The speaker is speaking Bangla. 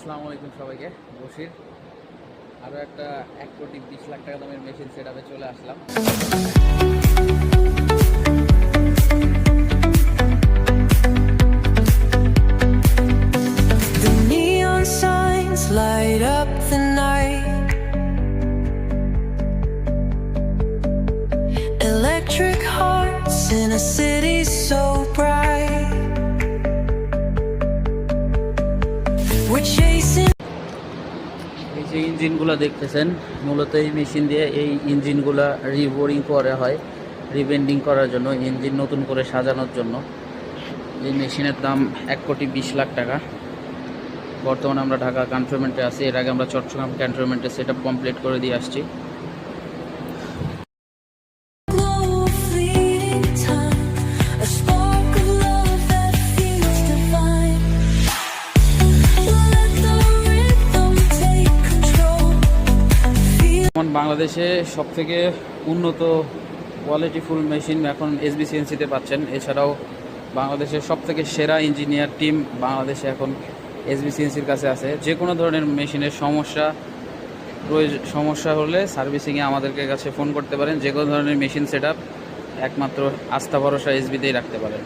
আসসালামু আলাইকুম সবাইকে। বশির আরও একটা 1,20,00,000 টাকা দামের মেশিন সেটআপে চলে আসলাম। The neon signs light up the night. Electric hearts in a city so bright. We're chasing. এই যে ইঞ্জিনগুলো দেখতেছেন, মূলত এই মেশিন দিয়ে এই ইঞ্জিনগুলো রিবোরিং করা হয়, রিবেন্ডিং করার জন্য, ইঞ্জিন নতুন করে সাজানোর জন্য। এই মেশিনের দাম 1,20,00,000 টাকা। বর্তমানে আমরা ঢাকা ক্যান্টনমেন্টে আছি। এর আগে আমরা চট্টগ্রাম ক্যান্টনমেন্টে সেটআপ কমপ্লিট করে দিয়ে আসছি। বাংলাদেশে সবথেকে উন্নত কোয়ালিটিফুল মেশিন এখন এসবিসিএনসিতে পাচ্ছেন। এছাড়াও বাংলাদেশের সবথেকে সেরা ইঞ্জিনিয়ার টিম বাংলাদেশে এখন এসবিসিএনসির কাছে আছে। যে কোনো ধরনের মেশিনের সমস্যা হলে সার্ভিসিংয়ে আমাদেরকে কাছে ফোন করতে পারেন। যে কোনো ধরনের মেশিন সেটআপ একমাত্র আস্থা ভরসা এসবিতেই রাখতে পারেন।